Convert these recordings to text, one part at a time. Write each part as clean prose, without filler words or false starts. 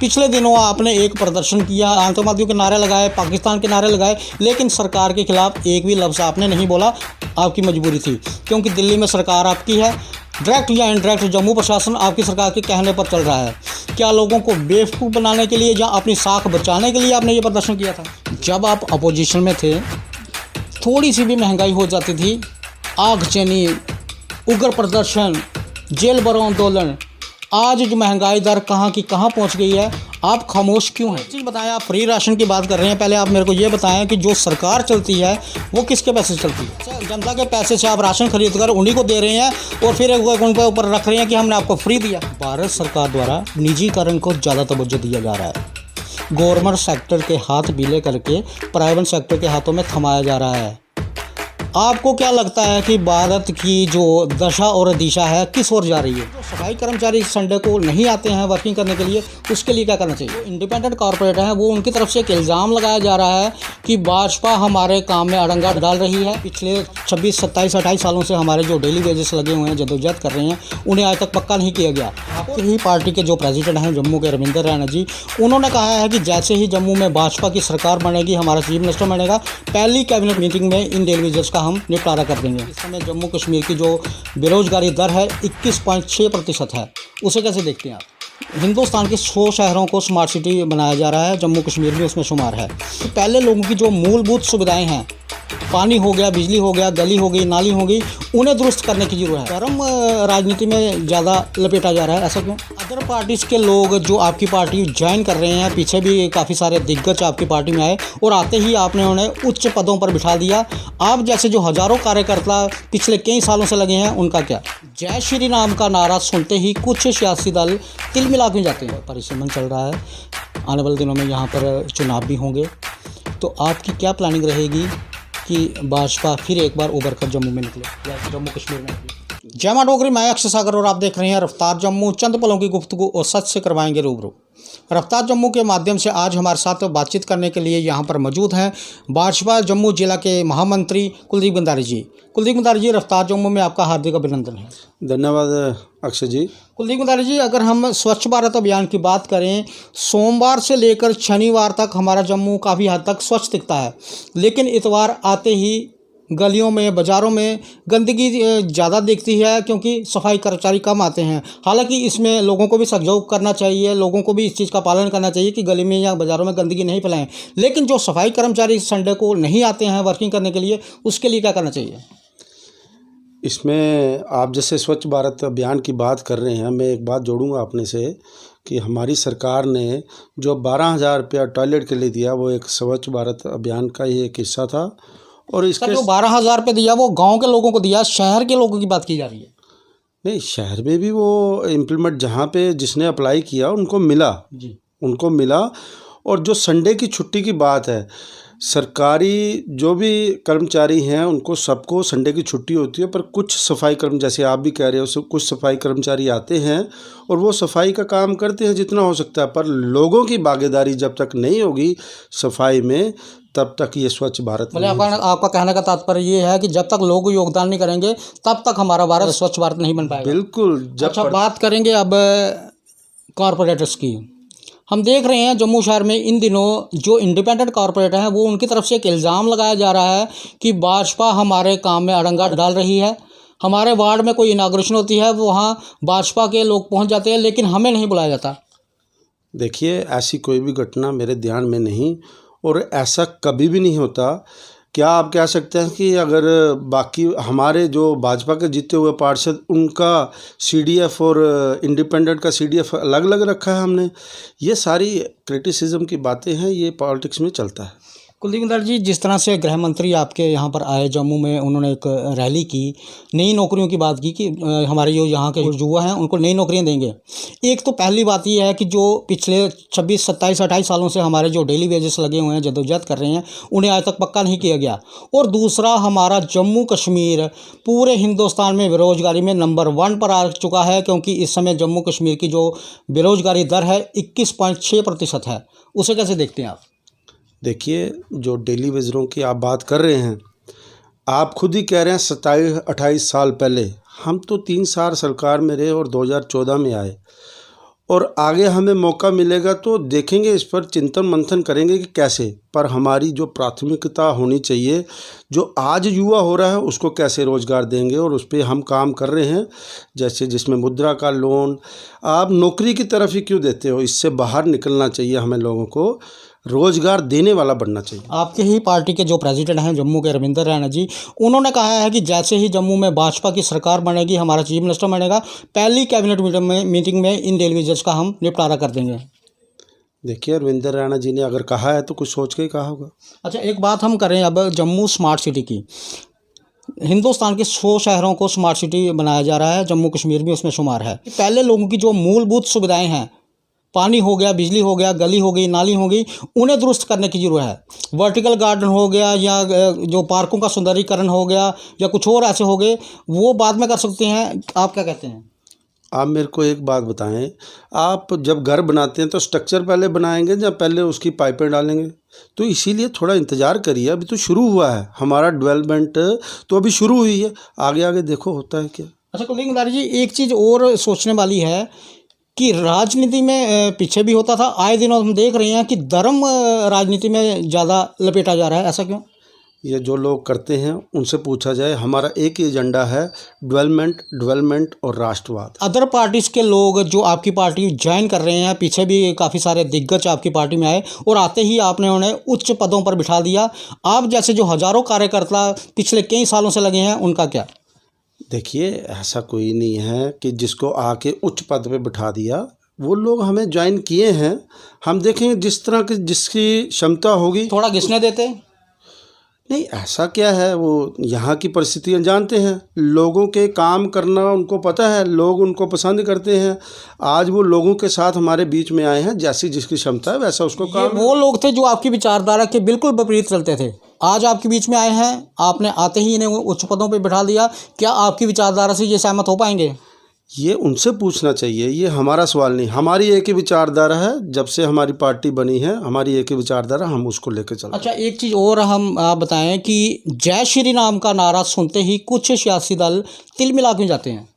पिछले दिनों आपने एक प्रदर्शन किया, आतंकवादियों के नारे लगाए, पाकिस्तान के नारे लगाए, लेकिन सरकार के खिलाफ एक भी लफ्ज़ आपने नहीं बोला। आपकी मजबूरी थी, क्योंकि दिल्ली में सरकार आपकी है। डायरेक्ट या इनडायरेक्ट जम्मू प्रशासन आपकी सरकार के कहने पर चल रहा है। क्या लोगों को बेवकूफ़ बनाने के लिए या अपनी साख बचाने के लिए आपने ये प्रदर्शन किया था? जब आप अपोजिशन में थे, थोड़ी सी भी महंगाई हो जाती थी, आगजनी, उग्र प्रदर्शन, जेल भरो आंदोलन। आज जो महंगाई दर कहाँ की कहाँ पहुँच गई है, आप खामोश क्यों हैं? चीज़ बताएं, आप फ्री राशन की बात कर रहे हैं, पहले आप मेरे को ये बताएं कि जो सरकार चलती है वो किसके पैसे से चलती है? जनता के पैसे से आप राशन खरीद कर उन्हीं को दे रहे हैं और फिर उनके ऊपर रख रहे हैं कि हमने आपको फ्री दिया। भारत सरकार द्वारा निजीकरण को ज़्यादा तवज्जो दिया जा रहा है। गवर्नमेंट सेक्टर के हाथ बीले करके प्राइवेट सेक्टर के हाथों में थमाया जा रहा है। आपको क्या लगता है कि भारत की जो दशा और दिशा है किस ओर जा रही है? जो सफाई कर्मचारी संडे को नहीं आते हैं वर्किंग करने के लिए, उसके लिए क्या करना चाहिए? इंडिपेंडेंट कॉरपोरेट है, वो उनकी तरफ से एक इल्ज़ाम लगाया जा रहा है कि भाजपा हमारे काम में अड़ंगा डाल रही है। पिछले 26, 27, 28 सालों से हमारे जो डेली वेजेस लगे हुए हैं, जद्दोजहद कर रहे हैं, उन्हें आज तक पक्का नहीं किया गया। आपकी ही पार्टी के जो प्रेसिडेंट हैं जम्मू के, रविंदर रैना जी, उन्होंने कहा है कि जैसे ही जम्मू में भाजपा की सरकार बनेगी, हमारा चीफ मिनिस्टर बनेगा, पहली कैबिनेट मीटिंग में इन डेली वेजेस का हम निपटारा कर देंगे। इस समय जम्मू कश्मीर की जो बेरोजगारी दर है 21.6% है, उसे कैसे देखते हैं आप? हिंदुस्तान के 100 शहरों को स्मार्ट सिटी बनाया जा रहा है, जम्मू कश्मीर भी उसमें शुमार है। तो पहले लोगों की जो मूलभूत सुविधाएं हैं, पानी हो गया, बिजली हो गया, गली हो गई, नाली हो गई, उन्हें दुरुस्त करने की जरूरत है। धर्म राजनीति में ज़्यादा लपेटा जा रहा है, ऐसा क्यों? अदर पार्टीज़ के लोग जो आपकी पार्टी ज्वाइन कर रहे हैं, पीछे भी काफ़ी सारे दिग्गज आपकी पार्टी में आए और आते ही आपने उन्हें उच्च पदों पर बिठा दिया। आप जैसे जो हज़ारों कार्यकर्ता पिछले कई सालों से लगे हैं, उनका क्या? जय श्री राम का नारा सुनते ही कुछ सियासी दल तिलमिला क्यों जाते हैं? परिसमन चल रहा है, आने वाले दिनों में यहाँ पर चुनाव भी होंगे, तो आपकी क्या प्लानिंग रहेगी कि भाजपा फिर एक बार उभर कर जम्मू में निकले या जम्मू कश्मीर में निकले? जय मां डोगरी, मैं अक्षय सागर और आप देख रहे हैं रफ्तार जम्मू। चंद पलों की गुफ्तगू और सच से करवाएंगे रूबरू। रफ्तार जम्मू के माध्यम से आज हमारे साथ बातचीत करने के लिए यहाँ पर मौजूद हैं भाजपा जम्मू जिला के महामंत्री कुलदीप गंधारी जी। कुलदीप गंधारी जी, रफ्तार जम्मू में आपका हार्दिक अभिनंदन है। धन्यवाद अक्षय जी। कुलदीप गंधारी जी, अगर हम स्वच्छ भारत अभियान की बात करें, सोमवार से लेकर शनिवार तक हमारा जम्मू काफ़ी हद तक स्वच्छ दिखता है, लेकिन इतवार आते ही गलियों में, बाज़ारों में गंदगी ज़्यादा दिखती है, क्योंकि सफाई कर्मचारी कम आते हैं। हालांकि इसमें लोगों को भी सहयोग करना चाहिए, लोगों को भी इस चीज़ का पालन करना चाहिए कि गली में या बाज़ारों में गंदगी नहीं फैलाएं, लेकिन जो सफाई कर्मचारी संडे को नहीं आते हैं वर्किंग करने के लिए, उसके लिए क्या करना चाहिए? इसमें आप जैसे स्वच्छ भारत अभियान की बात कर रहे हैं, मैं एक बात जोड़ूंगा अपने से कि हमारी सरकार ने जो 12,000 रुपया टॉयलेट के लिए दिया, वो एक स्वच्छ भारत अभियान का ही एक हिस्सा था। और इसके जो 12,000 रुपये दिया वो गांव के लोगों को दिया, शहर के लोगों की बात की जा रही है। नहीं, शहर में भी वो इम्प्लीमेंट जहाँ पे जिसने अप्लाई किया उनको मिला जी, उनको मिला। और जो संडे की छुट्टी की बात है, सरकारी जो भी कर्मचारी हैं उनको सबको संडे की छुट्टी होती है, पर कुछ सफाई कर्म, जैसे आप भी कह रहे हो, कुछ सफाई कर्मचारी आते हैं और वो सफाई का काम करते हैं जितना हो सकता है, पर लोगों की भागीदारी जब तक नहीं होगी सफाई में, तब तक ये स्वच्छ भारत मतलब आपका कहने का तात्पर्य ये है कि जब तक लोग योगदान नहीं करेंगे तब तक हमारा भारत स्वच्छ भारत नहीं बन पाएगा। बिल्कुल। अच्छा, बात करेंगे अब कॉरपोरेटर्स की। हम देख रहे हैं जम्मू शहर में इन दिनों जो इंडिपेंडेंट कॉरपोरेटर हैं, वो उनकी तरफ से एक इल्ज़ाम लगाया जा रहा है कि भाजपा हमारे काम में अड़ंगा डाल रही है। हमारे वार्ड में कोई इनाग्रेशन होती है, वहाँ भाजपा के लोग पहुँच जाते हैं, लेकिन हमें नहीं बुलाया जाता। देखिए, ऐसी कोई भी घटना मेरे ध्यान में नहीं, और ऐसा कभी भी नहीं होता। क्या आप कह सकते हैं कि अगर बाकी हमारे जो भाजपा के जीते हुए पार्षद, उनका सीडीएफ और इंडिपेंडेंट का सीडीएफ अलग अलग रखा है हमने? ये सारी क्रिटिसिज्म की बातें हैं, ये पॉलिटिक्स में चलता है। कुलदीप गंधारी जी, जिस तरह से गृह मंत्री आपके यहाँ पर आए जम्मू में, उन्होंने एक रैली की, नई नौकरियों की बात की कि हमारे जो यहाँ के युवा हैं उनको नई नौकरियाँ देंगे। एक तो पहली बात ये है कि जो पिछले 26, 27, 28 सालों से हमारे जो डेली वेजेस लगे हुए हैं, जद्दोजहद कर रहे हैं, उन्हें आज तक पक्का नहीं किया गया। और दूसरा, हमारा जम्मू कश्मीर पूरे हिंदुस्तान में बेरोजगारी में नंबर 1 पर आ चुका है, क्योंकि इस समय जम्मू कश्मीर की जो बेरोजगारी दर है 21.6% है। उसे कैसे देखते हैं आप? देखिए, जो डेली वेजरों की आप बात कर रहे हैं, आप खुद ही कह रहे हैं 27-28 साल पहले, हम तो 3 साल सरकार में रहे और 2014 में आए, और आगे हमें मौका मिलेगा तो देखेंगे, इस पर चिंतन मंथन करेंगे कि कैसे। पर हमारी जो प्राथमिकता होनी चाहिए, जो आज युवा हो रहा है उसको कैसे रोज़गार देंगे, और उस पर हम काम कर रहे हैं। जैसे जिसमें मुद्रा का लोन, आप नौकरी की तरफ ही क्यों देते हो, इससे बाहर निकलना चाहिए। हमें लोगों को रोज़गार देने वाला बनना चाहिए। आपके ही पार्टी के जो प्रेसिडेंट हैं जम्मू के रविंदर रैना जी, उन्होंने कहा है कि जैसे ही जम्मू में भाजपा की सरकार बनेगी, हमारा चीफ मिनिस्टर बनेगा, पहली कैबिनेट मीटिंग में इन डेलीवेजर्स का हम निपटारा कर देंगे। देखिए, रविंदर रैना जी ने अगर कहा है तो कुछ सोच के ही कहा होगा। अच्छा, एक बात हम करें अब जम्मू स्मार्ट सिटी की। हिंदुस्तान के 100 शहरों को स्मार्ट सिटी बनाया जा रहा है, जम्मू कश्मीर भी उसमें शुमार है। पहले लोगों की जो मूलभूत सुविधाएं हैं, पानी हो गया, बिजली हो गया, गली हो गई, नाली हो गई, उन्हें दुरुस्त करने की ज़रूरत है। वर्टिकल गार्डन हो गया, या जो पार्कों का सुंदरीकरण हो गया, या कुछ और ऐसे हो गए, वो बाद में कर सकते हैं। आप क्या कहते हैं? आप मेरे को एक बात बताएं, आप जब घर बनाते हैं तो स्ट्रक्चर पहले बनाएंगे या पहले उसकी पाइपें डालेंगे? तो इसीलिए थोड़ा इंतज़ार करिए, अभी तो शुरू हुआ है हमारा डेवलपमेंट, तो अभी शुरू हुई है, आगे आगे देखो होता है क्या। अच्छा कुलदीप नंदा जी, एक चीज़ और सोचने वाली है कि राजनीति में पीछे भी होता था, आए दिन हम देख रहे हैं कि धर्म राजनीति में ज़्यादा लपेटा जा रहा है, ऐसा क्यों? ये जो लोग करते हैं उनसे पूछा जाए, हमारा एक ही एजेंडा है, डेवलपमेंट और राष्ट्रवाद। अदर पार्टीज़ के लोग जो आपकी पार्टी ज्वाइन कर रहे हैं, पीछे भी काफ़ी सारे दिग्गज आपकी पार्टी में आए और आते ही आपने उन्हें उच्च पदों पर बिठा दिया। आप जैसे जो हज़ारों कार्यकर्ता पिछले कई सालों से लगे हैं, उनका क्या? देखिए, ऐसा कोई नहीं है कि जिसको आके उच्च पद पे बिठा दिया। वो लोग हमें ज्वाइन किए हैं, हम देखेंगे जिस तरह की जिसकी क्षमता होगी। थोड़ा घिसने देते? नहीं, ऐसा क्या है, वो यहाँ की परिस्थितियाँ जानते हैं, लोगों के काम करना उनको पता है, लोग उनको पसंद करते हैं। आज वो लोगों के साथ हमारे बीच में आए हैं, जैसी जिसकी क्षमता है वैसा उसको काम। वो लोग थे जो आपकी विचारधारा के बिल्कुल विपरीत चलते थे, आज आपके बीच में आए हैं, आपने आते ही इन्हें उच्च पदों पर बिठा दिया। क्या आपकी विचारधारा से ये सहमत हो पाएंगे? ये उनसे पूछना चाहिए, ये हमारा सवाल नहीं। हमारी एक ही विचारधारा है, जब से हमारी पार्टी बनी है हमारी एक ही विचारधारा, हम उसको लेकर चलते हैं। अच्छा, एक चीज़ और हम आप बताएं कि जय श्री राम का नारा सुनते ही कुछ सियासी दल तिल मिला क्यों जाते हैं?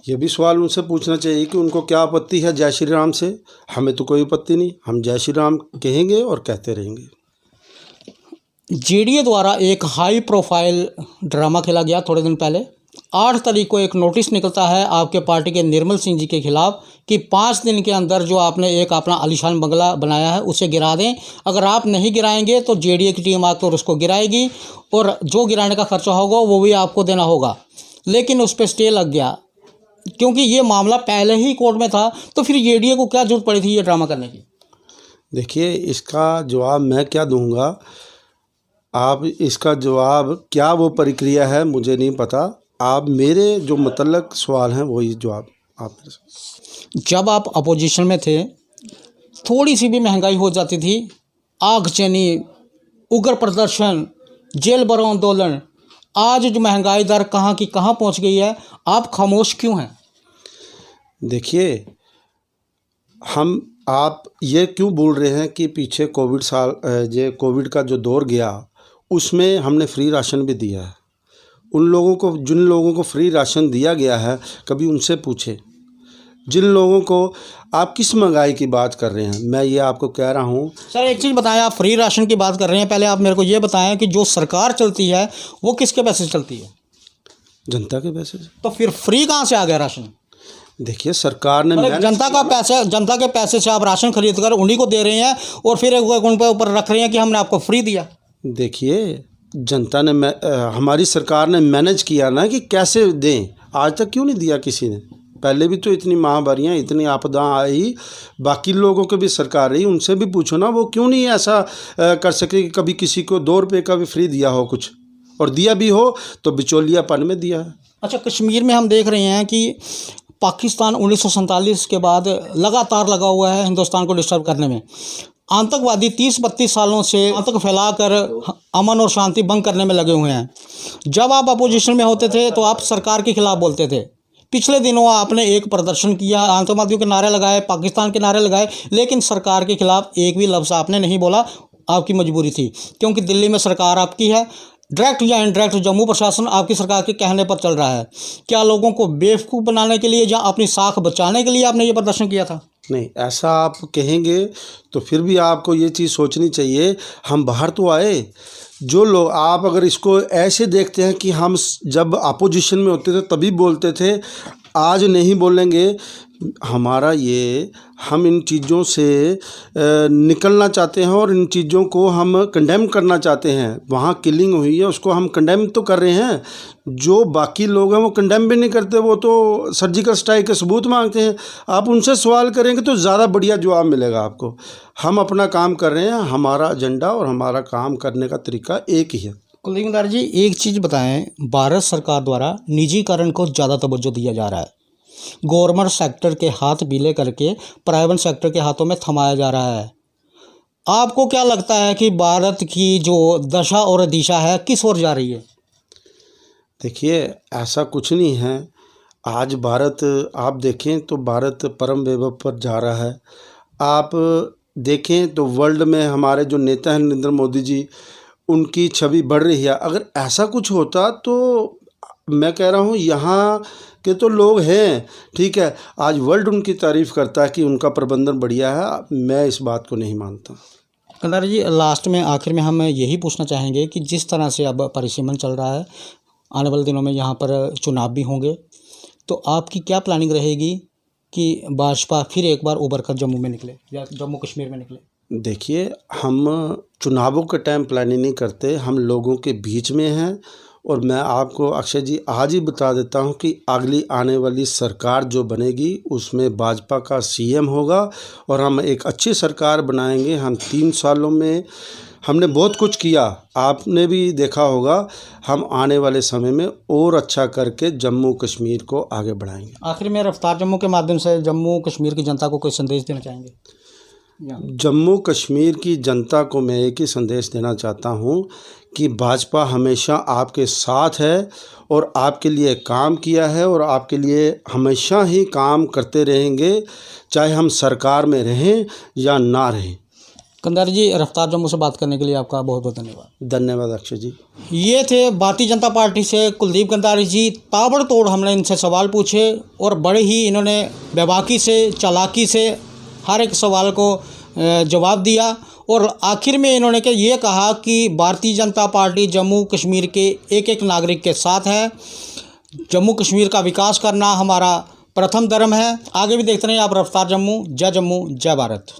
ये भी सवाल उनसे पूछना चाहिए कि उनको क्या आपत्ति है जय श्री राम से। हमें तो कोई आपत्ति नहीं, हम जय श्री राम कहेंगे और कहते रहेंगे। जेडीए द्वारा एक हाई प्रोफाइल ड्रामा खेला गया थोड़े दिन पहले। 8 तारीख को एक नोटिस निकलता है आपके पार्टी के निर्मल सिंह जी के खिलाफ कि 5 दिन के अंदर जो आपने एक अपना आलीशान बंगला बनाया है उसे गिरा दें। अगर आप नहीं गिराएंगे तो जेडीए की टीम आकर उसको गिराएगी और जो गिराने का खर्चा होगा वो भी आपको देना होगा। लेकिन उस पर स्टे लग गया क्योंकि ये मामला पहले ही कोर्ट में था, तो फिर जेडीए को क्या जरूरत पड़ी थी ये ड्रामा करने की? देखिए, इसका जवाब मैं क्या दूंगा, आप इसका जवाब क्या वो प्रक्रिया है मुझे नहीं पता। आप मेरे जो मतलब सवाल हैं वही जवाब आप मेरे से। जब आप अपोजिशन में थे, थोड़ी सी भी महंगाई हो जाती थी, आगजनी, उग्र प्रदर्शन, जेल भरो आंदोलन, आज जो महंगाई दर कहाँ की कहाँ पहुँच गई है, आप खामोश क्यों हैं? देखिए, आप ये क्यों बोल रहे हैं कि पीछे कोविड का जो दौर गया उसमें हमने फ्री राशन भी दिया है। उन लोगों को, जिन लोगों को फ्री राशन दिया गया है, कभी उनसे पूछे। जिन लोगों को आप किस महंगाई की बात कर रहे हैं, मैं ये आपको कह रहा हूँ। सर एक चीज़ बताएं, आप फ्री राशन की बात कर रहे हैं, पहले आप मेरे को ये बताएं कि जो सरकार चलती है वो किसके पैसे से चलती है? जनता के पैसे से। तो फिर फ्री कहाँ से आ गया राशन? देखिए, सरकार ने जनता के पैसे से आप राशन खरीद कर उन्हीं को दे रहे हैं और फिर उन पर ऊपर रख रहे हैं कि हमने आपको फ्री दिया। देखिए, जनता ने हमारी सरकार ने मैनेज किया ना कि कैसे दें। आज तक क्यों नहीं दिया किसी ने? पहले भी तो इतनी महामारियाँ, इतनी आपदा आई, बाकी लोगों को भी सरकार रही, उनसे भी पूछो ना, वो क्यों नहीं ऐसा कर सके कि कभी किसी को 2 रुपये का भी फ्री दिया हो कुछ, और दिया भी हो तो बिचौलियापन में दिया है। अच्छा, कश्मीर में हम देख रहे हैं कि पाकिस्तान 1947 के बाद लगातार लगा हुआ है हिंदुस्तान को डिस्टर्ब करने में। आतंकवादी 30-32 सालों से आतंक फैलाकर अमन और शांति भंग करने में लगे हुए हैं। जब आप अपोजिशन में होते थे तो आप सरकार के खिलाफ बोलते थे। पिछले दिनों आपने एक प्रदर्शन किया, आतंकवादियों के नारे लगाए, पाकिस्तान के नारे लगाए, लेकिन सरकार के खिलाफ एक भी लफ्ज़ आपने नहीं बोला। आपकी मजबूरी थी क्योंकि दिल्ली में सरकार आपकी है, डायरेक्ट या इनडायरेक्ट जम्मू प्रशासन आपकी सरकार के कहने पर चल रहा है। क्या लोगों को बेवकूफ़ बनाने के लिए या अपनी साख बचाने के लिए आपने ये प्रदर्शन किया था? नहीं, ऐसा आप कहेंगे तो फिर भी आपको ये चीज़ सोचनी चाहिए, हम बाहर तो आए। जो लोग, आप अगर इसको ऐसे देखते हैं कि हम जब अपोजिशन में होते थे तभी बोलते थे, आज नहीं बोलेंगे, हमारा ये, हम इन चीज़ों से निकलना चाहते हैं और इन चीज़ों को हम कंडेम करना चाहते हैं। वहाँ किलिंग हुई है, उसको हम कंडेम तो कर रहे हैं। जो बाकी लोग हैं वो कंडेम भी नहीं करते, वो तो सर्जिकल स्ट्राइक के सबूत मांगते हैं। आप उनसे सवाल करेंगे तो ज़्यादा बढ़िया जवाब मिलेगा आपको। हम अपना काम कर रहे हैं, हमारा एजेंडा और हमारा काम करने का तरीका एक ही है। कुलदीप गंधार जी, एक चीज़ बताएं, भारत सरकार द्वारा निजीकरण को ज़्यादा तवज्जो दिया जा रहा है। गवर्नमेंट सेक्टर के हाथ विलय करके प्राइवेट सेक्टर के हाथों में थमाया जा रहा है। आपको क्या लगता है कि भारत की जो दशा और दिशा है किस ओर जा रही है? देखिए, ऐसा कुछ नहीं है। आज भारत, आप देखें तो भारत परम वैभव पर जा रहा है। आप देखें तो वर्ल्ड में हमारे जो नेता हैं नरेंद्र मोदी जी, उनकी छवि बढ़ रही है। अगर ऐसा कुछ होता तो मैं कह रहा हूँ यहाँ के तो लोग हैं, ठीक है, आज वर्ल्ड उनकी तारीफ़ करता है कि उनका प्रबंधन बढ़िया है। मैं इस बात को नहीं मानता। गंधार जी, लास्ट में आखिर में हम यही पूछना चाहेंगे कि जिस तरह से अब परिसीमन चल रहा है, आने वाले दिनों में यहाँ पर चुनाव भी होंगे, तो आपकी क्या प्लानिंग रहेगी कि भाजपा फिर एक बार उभर कर जम्मू में निकले या जम्मू कश्मीर में निकले? देखिए, हम चुनावों के टाइम प्लानिंग नहीं करते, हम लोगों के बीच में हैं। और मैं आपको अक्षय जी आज ही बता देता हूं कि अगली आने वाली सरकार जो बनेगी उसमें भाजपा का सीएम होगा और हम एक अच्छी सरकार बनाएंगे। हम 3 सालों में हमने बहुत कुछ किया, आपने भी देखा होगा। हम आने वाले समय में और अच्छा करके जम्मू कश्मीर को आगे बढ़ाएंगे। आखिर में रफ्तार जम्मू के माध्यम से जम्मू कश्मीर की जनता को कोई संदेश देना चाहेंगे? जम्मू कश्मीर की जनता को मैं एक ही संदेश देना चाहता हूं कि भाजपा हमेशा आपके साथ है और आपके लिए काम किया है और आपके लिए हमेशा ही काम करते रहेंगे, चाहे हम सरकार में रहें या ना रहें। गंधार जी, रफ्तार जम्मू से बात करने के लिए आपका बहुत बहुत धन्यवाद। धन्यवाद अक्षय जी। ये थे भारतीय जनता पार्टी से कुलदीप गंधारी जी। ताबड़तोड़ हमने इनसे सवाल पूछे और बड़े ही इन्होंने बेबाकी से, चालाकी से हर एक सवाल को जवाब दिया और आखिर में इन्होंने ये कहा कि भारतीय जनता पार्टी जम्मू कश्मीर के एक एक नागरिक के साथ है। जम्मू कश्मीर का विकास करना हमारा प्रथम धर्म है। आगे भी देखते रहिए आप रफ्तार जम्मू। जय जम्मू, जय भारत।